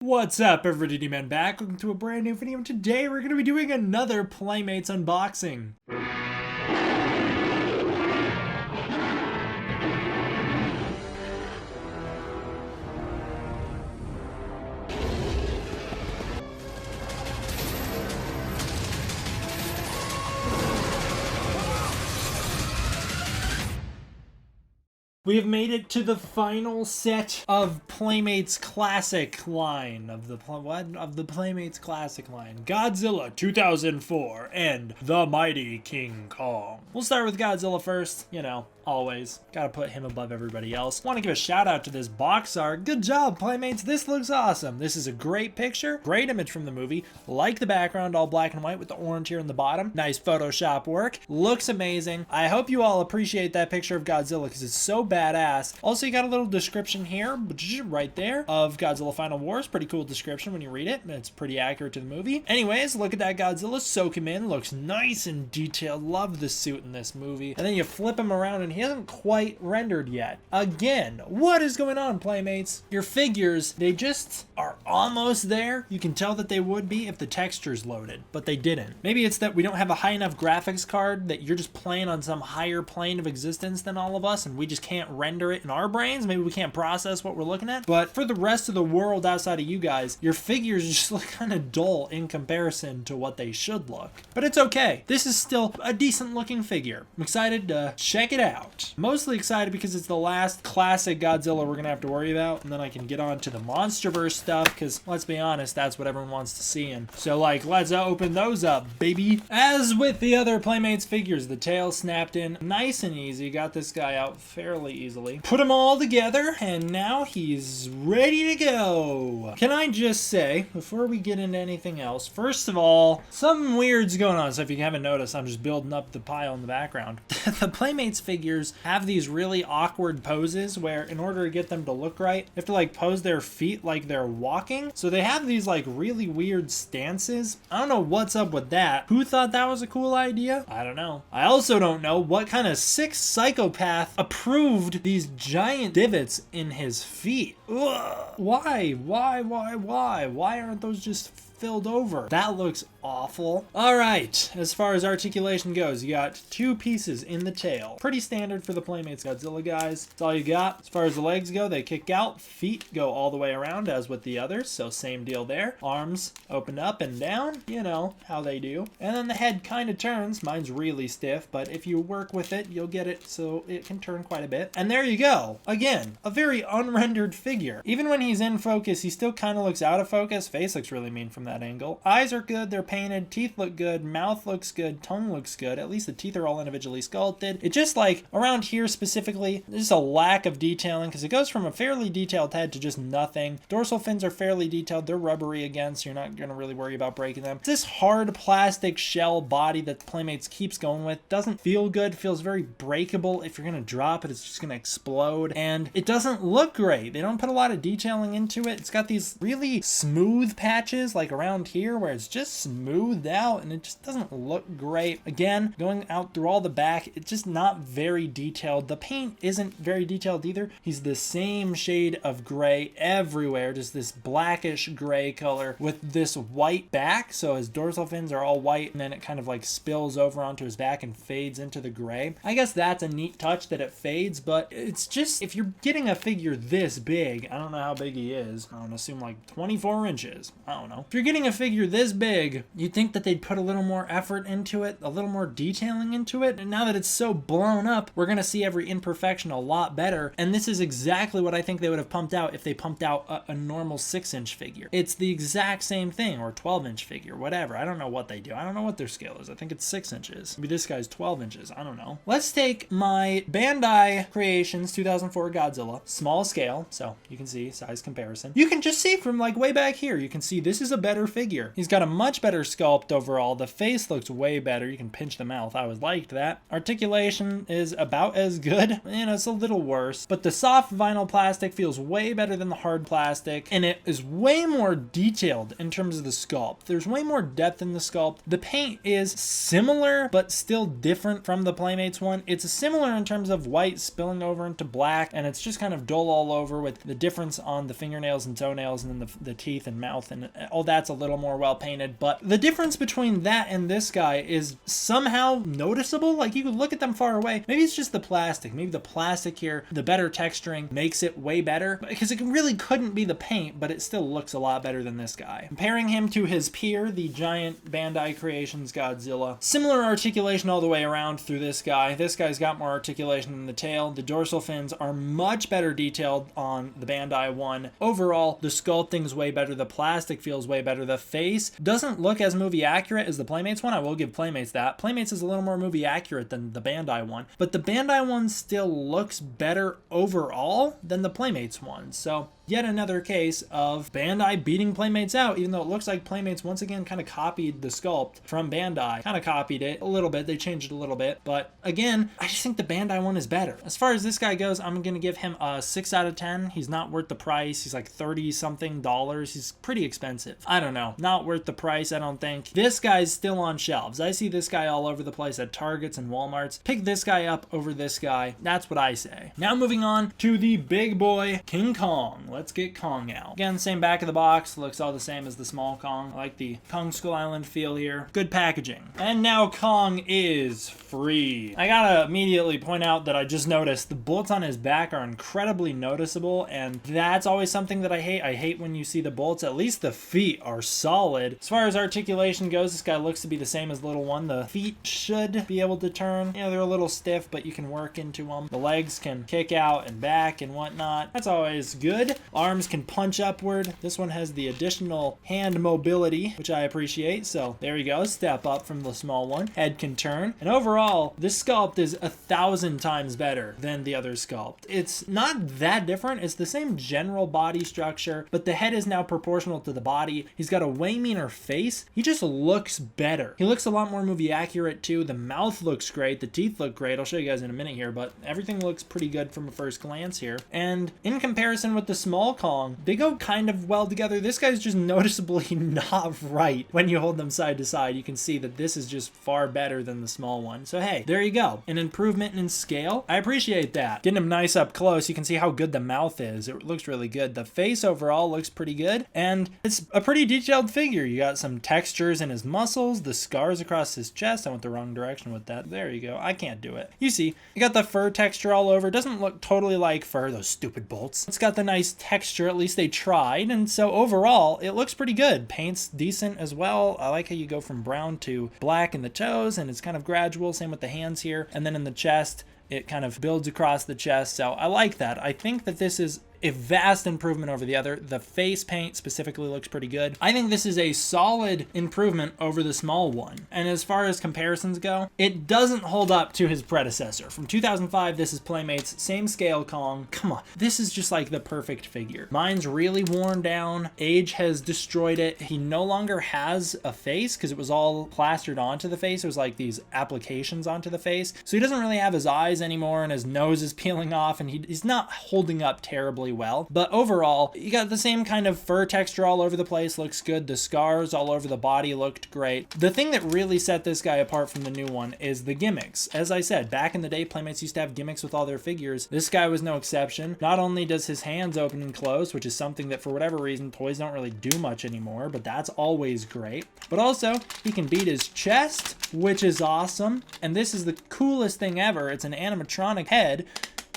What's up, everybody? Man back. Welcome to a brand new video. Today we're going to be doing another Playmates unboxing. We have made it to the final set of Playmates Classic line of the Playmates Classic line. Godzilla 2004 and The Mighty King Kong. We'll start with Godzilla first, you know, always. Gotta put him above everybody else. Want to give a shout out to this box art. Good job, Playmates. This looks awesome. This is a great picture, great image from the movie. Like the background, all black and white with the orange here in the bottom. Nice Photoshop work. Looks amazing. I hope you all appreciate that picture of Godzilla because it's so badass. Also, you got a little description here, right there, of Godzilla Final Wars. Pretty cool description when you read it. It's pretty accurate to the movie. Anyways, look at that Godzilla. Soak him in. Looks nice and detailed. Love the suit in this movie. And then you flip him around and he hasn't quite rendered yet. Again, what is going on, Playmates? Your figures, they just are almost there. You can tell that they would be if the texture's loaded, but they didn't. Maybe it's that we don't have a high enough graphics card, that you're just playing on some higher plane of existence than all of us and we just can't render it in our brains. Maybe we can't process what we're looking at. But for the rest of the world outside of you guys, your figures just look kind of dull in comparison to what they should look. But it's okay. This is still a decent looking figure. I'm excited to check it out. Mostly excited because it's the last classic Godzilla we're gonna have to worry about, and then I can get on to the MonsterVerse stuff, because let's be honest, that's what everyone wants to see. And so, like, let's open those up, baby. As with the other Playmates figures, the tail snapped in nice and easy. Got this guy out fairly easily. Put them all together, and now he's ready to go. Can I just say, before we get into anything else, first of all, something weird's going on. So if you haven't noticed, I'm just building up the pile in the background. The Playmates figures have these really awkward poses where, in order to get them to look right, you have to like pose their feet like they're walking. So they have these like really weird stances. I don't know what's up with that. Who thought that was a cool idea? I don't know. I also don't know what kind of sick psychopath approved these giant divots in his feet. Ugh. Why? Why aren't those just filled over? That looks awful. All right, as far as articulation goes, you got two pieces in the tail. Pretty standard for the Playmates Godzilla guys. That's all you got. As far as the legs go, they kick out. Feet go all the way around as with the others, so same deal there. Arms open up and down, you know how they do. And then the head kind of turns. Mine's really stiff, but if you work with it, you'll get it so it can turn quite a bit. And there you go. Again, a very unrendered figure. Even when he's in focus, he still kind of looks out of focus. Face looks really mean from that angle. Eyes are good, they're painted, teeth look good, mouth looks good, tongue looks good. At least the teeth are all individually sculpted. It just, like, around here specifically, there's a lack of detailing because it goes from a fairly detailed head to just nothing. Dorsal fins are fairly detailed. They're rubbery again, so you're not going to really worry about breaking them. It's this hard plastic shell body that Playmates keeps going with. Doesn't feel good, feels very breakable. If you're going to drop it, it's just going to explode. And it doesn't look great. They don't put a lot of detailing into it. It's got these really smooth patches, like around here, where it's just smoothed out and it just doesn't look great. Again, going out through all the back, it's just not very detailed. The paint isn't very detailed either. He's the same shade of gray everywhere, just this blackish gray color with this white back. So his dorsal fins are all white and then it kind of like spills over onto his back and fades into the gray. I guess that's a neat touch that it fades, but it's just, if you're getting a figure this big, I don't know how big he is. I don't assume like 24 inches. I don't know. If you're getting a figure this big, you'd think that they'd put a little more effort into it, a little more detailing into it. And now that it's so blown up, we're gonna see every imperfection a lot better. And this is exactly what I think they would have pumped out if they pumped out a normal 6-inch figure. It's the exact same thing, or 12-inch figure, whatever. I don't know what they do. I don't know what their scale is. I think it's 6 inches. Maybe this guy's 12 inches. I don't know. Let's take my Bandai Creations 2004 Godzilla, small scale, so you can see size comparison. You can just see from like way back here, you can see this is a better figure. He's got a much better sculpt overall. The face looks way better. You can pinch the mouth. I always liked that. Articulation is about as good. You know, it's a little worse, but the soft vinyl plastic feels way better than the hard plastic, and it is way more detailed in terms of the sculpt. There's way more depth in the sculpt. The paint is similar, but still different from the Playmates one. It's similar in terms of white spilling over into black, and it's just kind of dull all over, with the difference on the fingernails and toenails and then the teeth and mouth, and all that's a little more well painted. But the difference between that and this guy is somehow noticeable. Like, you could look at them far away. Maybe it's just the plastic. Maybe the plastic here, the better texturing, makes it way better, because it really couldn't be the paint, but it still looks a lot better than this guy. Comparing him to his peer, the giant Bandai Creations Godzilla, similar articulation all the way around through this guy. This guy's got more articulation in the tail. The dorsal fins are much better detailed on the Bandai one. Overall, the sculpting's way better. The plastic feels way better. The face doesn't look as movie accurate as the Playmates one. I will give Playmates that. Playmates is a little more movie accurate than the Bandai one, but the Bandai one still looks better overall than the Playmates one. So yet another case of Bandai beating Playmates out, even though it looks like Playmates once again kind of copied the sculpt from Bandai. Kind of copied it a little bit. They changed it a little bit. But again, I just think the Bandai one is better. As far as this guy goes, I'm going to give him a 6 out of 10. He's not worth the price. He's like 30 something dollars. He's pretty expensive. I don't know. Not worth the price, I don't think. This guy's still on shelves. I see this guy all over the place at Targets and Walmarts. Pick this guy up over this guy. That's what I say. Now moving on to the big boy, King Kong. Let's get Kong out. Again, same back of the box. Looks all the same as the small Kong. I like the Kong Skull Island feel here. Good packaging. And now Kong is free. I gotta immediately point out that I just noticed the bullets on his back are incredibly noticeable, and that's always something that I hate. I hate when you see the bullets. At least the feet are solid. As far as articulation goes, this guy looks to be the same as the little one. The feet should be able to turn. You know, they're a little stiff, but you can work into them. The legs can kick out and back and whatnot. That's always good. Arms can punch upward. This one has the additional hand mobility, which I appreciate. So there you go. Step up from the small one. Head can turn. And overall, this sculpt is 1,000 times better than the other sculpt. It's not that different. It's the same general body structure, but the head is now proportional to the body. He's got a way meaner face. He just looks better. He looks a lot more movie accurate too. The mouth looks great. The teeth look great. I'll show you guys in a minute here, but everything looks pretty good from a first glance here. And in comparison with the small Kong, they go kind of well together. This guy's just noticeably not right. When you hold them side to side, you can see that this is just far better than the small one. So hey, there you go. An improvement in scale. I appreciate that. Getting him nice up close, you can see how good the mouth is. It looks really good. The face overall looks pretty good, and it's a pretty detailed figure. You got some textures in his muscles, the scars across his chest. I went the wrong direction with that. There you go. I can't do it. You see, you got the fur texture all over. It doesn't look totally like fur, those stupid bolts. It's got the nice texture. At least they tried, and so overall it looks pretty good. Paint's decent as well. I like how you go from brown to black in the toes, and it's kind of gradual. Same with the hands here, and then in the chest it kind of builds across the chest. So I like that. I think that this is a vast improvement over the other. The face paint specifically looks pretty good. I think this is a solid improvement over the small one. And as far as comparisons go, it doesn't hold up to his predecessor. From 2005, this is Playmates, same scale Kong. Come on, this is just like the perfect figure. Mine's really worn down. Age has destroyed it. He no longer has a face because it was all plastered onto the face. It was like these applications onto the face. So he doesn't really have his eyes anymore, and his nose is peeling off, and he's not holding up terribly well. But overall, you got the same kind of fur texture all over the place. Looks good. The scars all over the body looked great. The thing that really set this guy apart from the new one is the gimmicks. As I said, back in the day, Playmates used to have gimmicks with all their figures. This guy was no exception. Not only does his hands open and close, which is something that for whatever reason toys don't really do much anymore, but that's always great. But also, he can beat his chest, which is awesome. And this is the coolest thing ever. It's an animatronic head.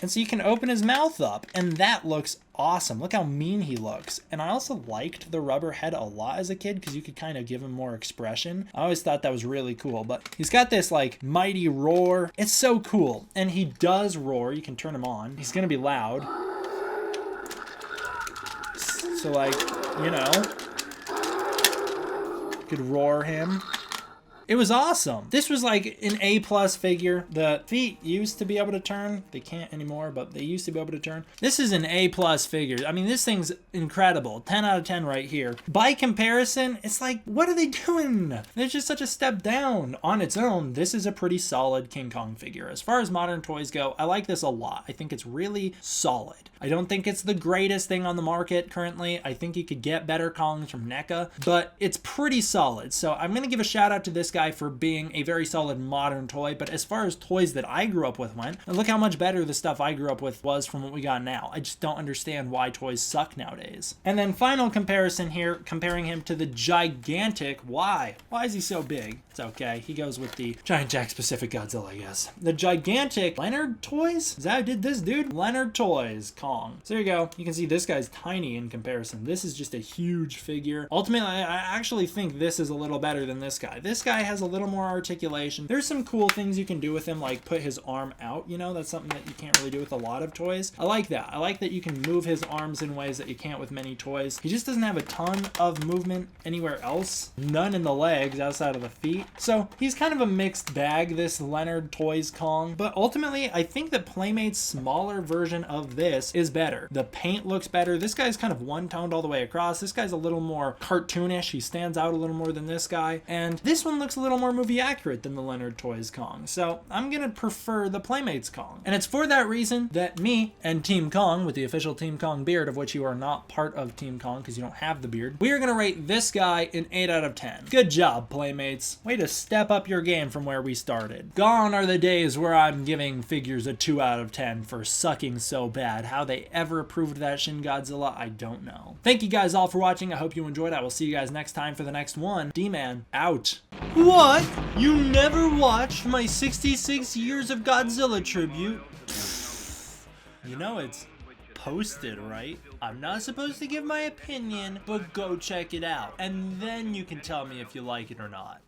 And so you can open his mouth up, and that looks awesome. Look how mean he looks. And I also liked the rubber head a lot as a kid because you could kind of give him more expression. I always thought that was really cool, but he's got this like mighty roar. It's so cool. And he does roar. You can turn him on. He's going to be loud. So like, you know, you could roar him. It was awesome. This was like an A+ figure. The feet used to be able to turn. They can't anymore, but they used to be able to turn. This is an A+ figure. I mean, this thing's incredible. 10 out of 10 right here. By comparison, it's like, what are they doing? There's just such a step down. On its own, this is a pretty solid King Kong figure. As far as modern toys go, I like this a lot. I think it's really solid. I don't think it's the greatest thing on the market currently. I think you could get better Kongs from NECA, but it's pretty solid. So I'm going to give a shout out to this guy for being a very solid modern toy. But as far as toys that I grew up with went, and look how much better the stuff I grew up with was from what we got now. I just don't understand why toys suck nowadays. And then final comparison here, comparing him to the gigantic, why is he so big? It's okay. He goes with the Giant Jack Pacific Godzilla, I guess. The gigantic Leonard Toys? Is that who did this, dude? Leonard Toys Kong. So there you go. You can see this guy's tiny in comparison. This is just a huge figure. Ultimately, I actually think this is a little better than this guy. This guy has a little more articulation. There's some cool things you can do with him, like put his arm out, you know? That's something that you can't really do with a lot of toys. I like that. I like that you can move his arms in ways that you can't with many toys. He just doesn't have a ton of movement anywhere else. None in the legs outside of the feet. So he's kind of a mixed bag, this Leonard Toys Kong, but ultimately I think that Playmate's smaller version of this is better. The paint looks better. This guy's kind of one-toned all the way across. This guy's a little more cartoonish. He stands out a little more than this guy, and this one looks a little more movie accurate than the Leonard Toys Kong. So I'm gonna prefer the Playmates Kong, and it's for that reason that me and Team Kong, with the official Team Kong beard, of which you are not part of Team Kong because you don't have the beard, we are gonna rate this guy an 8 out of 10. Good job, Playmates. Way to step up your game from where we started. Gone are the days where I'm giving figures a 2 out of 10 for sucking so bad. How they ever approved that Shin Godzilla, I don't know. Thank you guys all for watching. I hope you enjoyed. I will see you guys next time for the next one. D-Man, out. What? You never watched my 66 years of Godzilla tribute? You know it's posted, right? I'm not supposed to give my opinion, but go check it out. And then you can tell me if you like it or not.